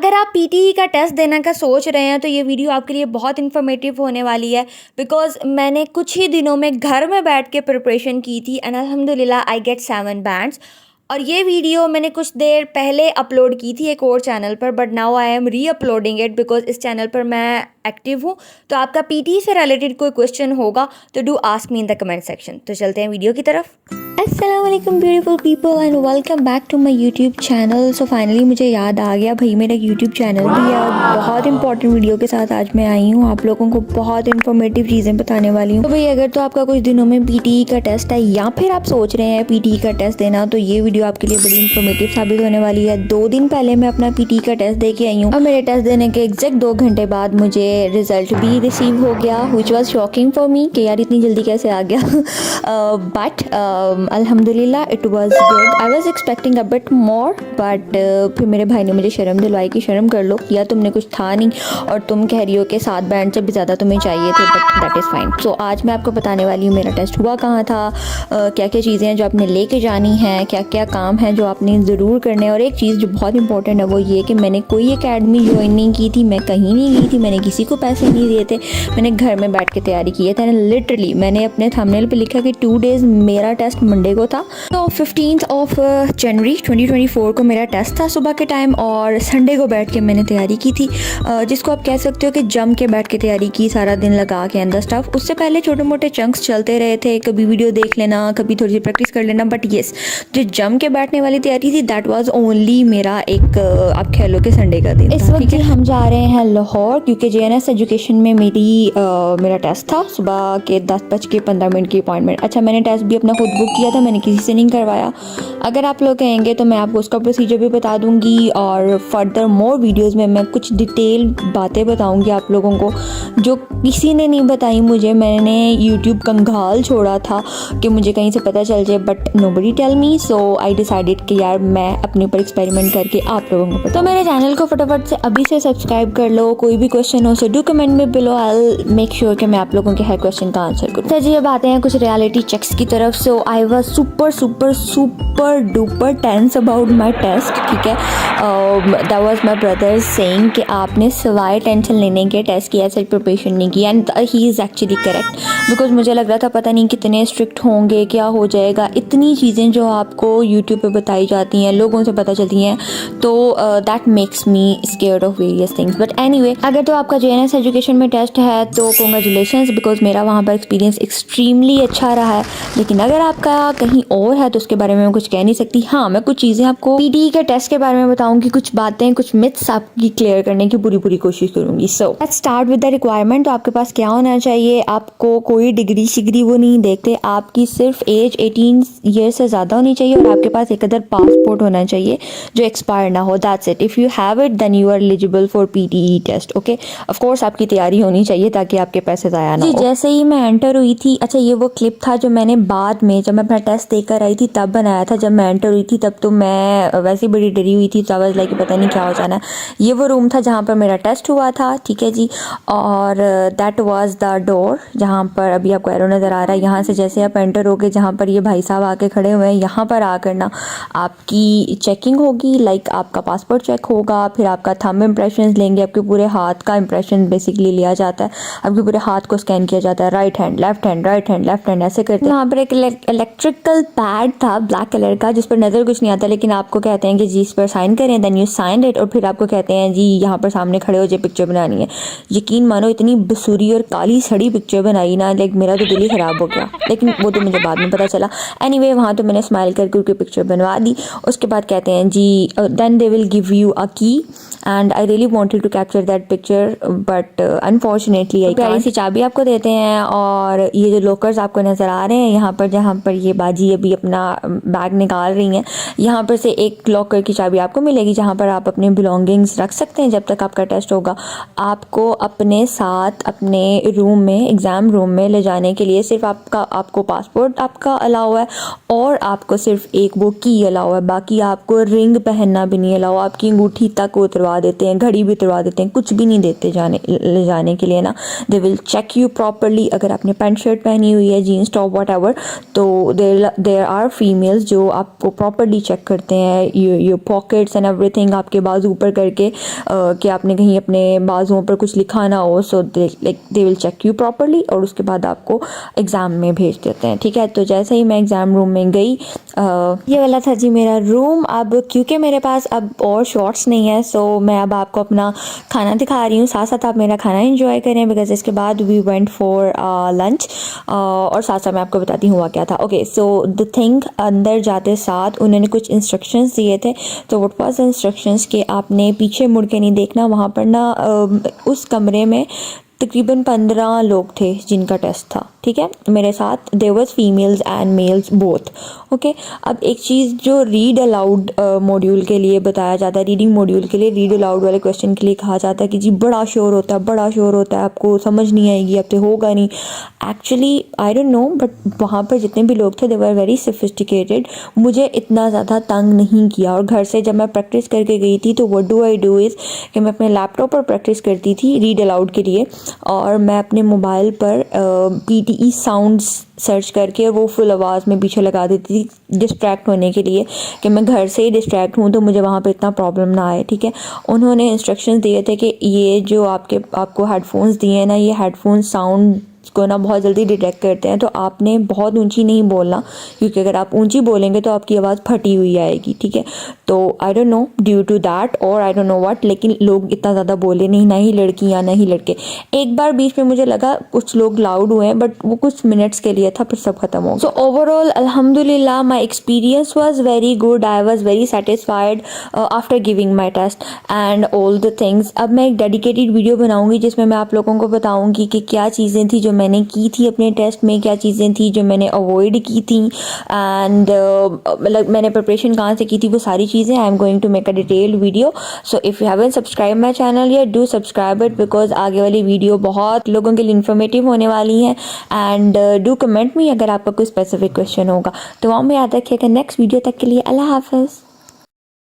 अगर आप पीटीई का टेस्ट देने का सोच रहे हैं तो ये वीडियो आपके लिए बहुत इन्फॉर्मेटिव होने वाली है बिकॉज़ मैंने कुछ ही दिनों में घर में बैठ के प्रिपरेशन की थी एंड अल्हम्दुलिल्लाह आई गेट 7 बैंड्स। और ये वीडियो मैंने कुछ देर पहले अपलोड की थी एक और चैनल पर, बट नाउ आई एम री अपलोडिंग इट बिकॉज़ इस चैनल पर मैं एक्टिव हूँ। तो आपका पीटीई से रिलेटेड कोई क्वेश्चन होगा तो do ask me in the comment section. तो चलते हैं वीडियो की तरफ। अस्सलाम वालेकुम beautiful people and welcome back to my YouTube channel. So finally मुझे याद आ गया भाई, मेरा यूट्यूब चैनल भी है और बहुत इंपॉर्टेंट वीडियो के साथ आज मैं आई हूँ। आप लोगों को बहुत इंफॉर्मेटिव चीज़ें बताने वाली हूँ। तो भाई अगर तो आपका कुछ दिनों में पीटीई का टेस्ट है या फिर आप सोच रहे हैं पीटीई का टेस्ट देना, तो ये वीडियो आपके लिए बड़ी इंफॉर्मेटिव साबित होने वाली है। 2 दिन पहले मैं अपना पीटीई का टेस्ट दे के आई हूँ और मेरे टेस्ट देने के एग्जैक्ट 2 घंटे बाद मुझे रिजल्ट भी रिसीव हो गया, which was shocking for me कि यार इतनी जल्दी कैसे आ गया। बट अल्हम्दुलिल्लाह it was good. I was expecting a bit more but फिर मेरे भाई ने मुझे शर्म दिलवाई कि शर्म कर लो, या तुमने कुछ था नहीं और तुम कह रही हो कि 7 बैंड से भी ज़्यादा तुम्हें चाहिए थे, बट दैट इज़ फाइन। सो आज मैं आपको बताने वाली हूँ मेरा टेस्ट हुआ कहाँ था, क्या क्या चीज़ें हैं जो आपने लेके जानी हैं, क्या क्या काम है जो आपने ज़रूर करने हैं। और एक चीज़ जो बहुत इंपॉर्टेंट है वो ये कि मैंने कोई एकेडमी ज्वाइन नहीं की थी, मैं कहीं नहीं गई थी, मैंने किसी को पैसे नहीं दिए थे, मैंने घर में बैठ के तैयारी की है। लिटरली मैंने अपने थंबनेल पे लिखा कि 2 डेज़, मेरा टेस्ट मंडे को था, तो 15th ऑफ जनवरी 2024 को मेरा टेस्ट था सुबह के टाइम, और संडे को बैठ के मैंने तैयारी की थी, जिसको आप कह सकते हो कि जम के बैठ के तैयारी की, सारा दिन लगा के अंदर स्टफ। उससे पहले छोटे मोटे चंक्स चलते रहे थे, कभी वीडियो देख लेना, कभी थोड़ी सी प्रैक्टिस कर लेना, बट येस जो जम के बैठने वाली तैयारी थी दैट वाज ओनली मेरा एक आप कह लो कि संडे का दिन। इस वक्त हम जा रहे हैं लाहौर क्योंकि जेएनएस एजुकेशन में मेरा टेस्ट था सुबह के 10:15 की अपॉइंटमेंट। अच्छा, मैंने टेस्ट भी अपना खुद बुक किया था, मैंने किसी से नहीं करवाया। अगर आप लोग कहेंगे तो मैं आपको उसका प्रोसीजर भी बता दूंगी और फर्दर मोर वीडियोस में मैं कुछ डिटेल बातें बताऊंगी आप लोगों को जो किसी ने नहीं बताई मुझे। मैंने यूट्यूब कंगाल छोड़ा था कि मुझे कहीं से पता चल जाए, but nobody tell me, so I decided कि यार मैं अपने ऊपर एक्सपेरिमेंट करके आप लोगों को तो मेरे चैनल को फटाफट से अभी से सब्सक्राइब कर लो। कोई भी क्वेश्चन हो सो डू कमेंट में बिलो, आई मेक श्योर कि मैं आप लोगों के हर क्वेश्चन का आंसर करूँ। तो जी अब आते हैं कुछ रियलिटी चेक्स की तरफ। So I was super duper tense about my test, ठीक है। That was my brother saying कि आपने सवाए टेंशन लेने के टेस्ट की ऐसे प्रिपरेशन नहीं की, and he is actually correct because मुझे लग रहा था पता नहीं कितने स्ट्रिक्ट होंगे, क्या हो जाएगा। इतनी चीज़ें जो आपको यूट्यूब पे बताई जाती हैं, लोगों से पता चलती हैं, तो that makes me scared of various things. But anyway, अगर तो आपका जेएनएस एजुकेशन में टेस्ट है तो कॉन्ग्रेचुलेशंस बिकॉज मेरा वहाँ पर एक्सपीरियंस एक्सट्रीमली अच्छा रहा है। लेकिन अगर आपका कहीं और है तो उसके बारे में मैं कुछ कह नहीं सकती। हाँ, मैं कुछ चीज़ें आपको पीटीई के टेस्ट के बारे में बताऊंगी, कुछ बातें, कुछ मिथ्स आपकी क्लियर करने की पूरी कोशिश करूंगी। So let's start with the requirement. तो आपके पास क्या होना चाहिए, आपको कोई डिग्री शिग्री वो नहीं देखते, आपकी सिर्फ एज 18 ईयर से ज़्यादा होनी चाहिए और आपके पास एक अदर पासपोर्ट होना चाहिए जो एक्सपायर ना हो। That's it. If you have it then you are eligible for PTE test. Okay, of course आपकी तैयारी होनी चाहिए ताकि आपके पैसे ज़ाया ना हो। जैसे ही मैं एंटर हुई थी, अच्छा ये वो क्लिप था जो मैंने बाद में जब मैं अपना टेस्ट देकर आई थी तब बनाया था। जब मैं एंटर हुई थी तब तो मैं वैसे बड़ी डरी हुई थी, तो आई वाज लाइक पता नहीं क्या हो जाना है। ये वो रूम था जहाँ पर मेरा टेस्ट हुआ था, ठीक है जी। और दैट वाज द डोर जहाँ पर अभी आपको एरो नज़र आ रहा है। यहाँ से जैसे आप एंटर होगे, जहाँ पर ये भाई साहब आके खड़े हुए हैं, यहाँ पर आकर ना आपकी चेकिंग होगी, लाइक आपका पासपोर्ट चेक होगा, फिर आपका थंब इम्प्रेशन लेंगे, आपके पूरे हाथ का इम्प्रेशन बेसिकली लिया जाता है, आपके पूरे हाथ को स्कैन किया जाता है, right hand left hand, right hand left hand ऐसे करते हैं। वहाँ पर एक इलेक्ट्रिकल पैड था ब्लैक कलर का जिस पर नज़र कुछ नहीं आता, लेकिन आपको कहते हैं कि जी इस पर साइन करें, देन यू साइन इट, और फिर आपको कहते हैं जी यहाँ पर सामने खड़े हो जाए, पिक्चर बनानी है। यकीन मानो इतनी बसूरी और काली सड़ी पिक्चर बनाई ना, लाइक मेरा तो दिल ही ख़राब हो गया, लेकिन वो तो मुझे बाद में पता चला। एनीवे वहाँ तो मैंने स्माइल करके पिक्चर बनवा दी। उसके बाद कहते हैं जी then they will give you a key and I really wanted to capture that picture but unfortunately I प्यारी सी चाबी आपको देते हैं, और ये जो लॉकर्स आपको नज़र आ रहे हैं यहाँ पर, जहाँ पर ये बाजी अभी अपना बैग निकाल रही हैं, यहाँ पर से एक लॉकर की चाबी आपको मिलेगी जहाँ पर आप अपने बिलोंगिंग्स रख सकते हैं जब तक आपका टेस्ट होगा। आपको अपने साथ अपने रूम में, एग्ज़ाम रूम में ले जाने के लिए सिर्फ आपको पासपोर्ट आपका अलाउ है और आपको सिर्फ एक वो की अलाउ है, बाकी आपको रिंग पहनना भी नहीं अलाउ, आपकी अंगूठी तक उतरवा उतरवा देते हैं, घड़ी भी उतरवा देते हैं, कुछ भी नहीं देते ले जाने के लिए ना। They will check you properly. अगर आपने पैंट शर्ट पहनी हुई है, जीन्स टॉप वट एवर, तो देयर आर फीमेल्स जो आपको प्रॉपरली चेक करते हैं, योर पॉकेट्स एंड एवरीथिंग, आपके बाजू ऊपर करके कि आपने कहीं अपने बाजुओं पर कुछ लिखा ना हो। So they will check you properly और उसके बाद आपको एग्ज़ाम में भेज देते हैं, ठीक है। तो जैसे ही मैं एग्ज़ाम रूम में गई, ये वाला था जी मेरा रूम। अब क्योंकि मेरे पास अब और शॉर्ट्स नहीं है, सो मैं अब आपको अपना खाना दिखा रही हूँ, साथ साथ आप मेरा खाना एंजॉय करें, बिकॉज इसके बाद वी वेंट फॉर लंच और साथ साथ मैं आपको बताती हूँ हुआ क्या था। ओके, सो द थिंग, अंदर जाते साथ उन्होंने कुछ इंस्ट्रक्शंस दिए थे। तो व्हाट वाज इंस्ट्रक्शंस कि आपने पीछे मुड़ के नहीं देखना। वहाँ पर ना उस कमरे में तकरीबन 15 लोग थे जिनका टेस्ट था, ठीक है। मेरे साथ there was females and males both. Okay, अब एक चीज़ जो रीड अलाउड मॉड्यूल के लिए बताया जाता है, रीडिंग मॉड्यूल के लिए रीड अलाउड वाले क्वेश्चन के लिए कहा जाता है कि जी बड़ा शोर होता है, बड़ा शोर होता है, आपको समझ नहीं आएगी, आपसे होगा नहीं। Actually I don't no, but वहाँ पर जितने भी लोग थे दे वर वेरी सोफिस्टिकेटेड। मुझे इतना ज़्यादा तंग नहीं किया। और घर से जब मैं प्रैक्टिस करके गई थी तो what do I do is कि मैं अपने लैपटॉप पर प्रैक्टिस करती थी रीड अलाउड के लिए, और मैं अपने मोबाइल पर PTE साउंड्स सर्च करके वो फुल आवाज़ में पीछे लगा देती थी डिस्ट्रैक्ट होने के लिए, कि मैं घर से ही डिस्ट्रैक्ट हूँ तो मुझे वहाँ पे इतना प्रॉब्लम ना आए, ठीक है। उन्होंने इंस्ट्रक्शंस दिए थे कि ये जो आपको हेडफोन्स दिए हैं ना, ये हेडफोन साउंड को ना बहुत जल्दी डिटेक्ट करते हैं, तो आपने बहुत ऊंची नहीं बोलना, क्योंकि अगर आप ऊंची बोलेंगे तो आपकी आवाज़ फटी हुई आएगी, ठीक है। तो I don't know due to that और आई डोंट नो व्हाट, लेकिन लोग इतना ज़्यादा बोले नहीं, ना ही लड़कियाँ ना ही लड़के। एक बार बीच में मुझे लगा कुछ लोग लाउड हुए हैं, बट वो कुछ मिनट्स के लिए था, फिर सब खत्म हो गया। सो ओवरऑल अल्हम्दुलिल्लाह my experience was very good. I was very satisfied after giving my test and all the things. अब मैं एक डेडिकेटेड वीडियो बनाऊंगी जिसमें मैं आप लोगों को बताऊंगी कि क्या चीज़ें थी जो मैंने की थी अपने टेस्ट में, क्या चीज़ें थी जो मैंने अवॉइड की थी, एंड मतलब मैंने प्रिपरेशन कहाँ से की थी, वो सारी चीज़ें I am going to make a detailed video. So if you haven't subscribe my channel या डू सब्सक्राइब इट, बिकॉज आगे वाली वीडियो बहुत लोगों के लिए इन्फॉर्मेटिव होने वाली हैं। एंड डू कमेंट मी अगर आपका कोई स्पेसिफिक क्वेश्चन होगा। तो वहाँ में याद रखिएगा। नेक्स्ट वीडियो तक के लिए अल्लाह हाफ़िज़।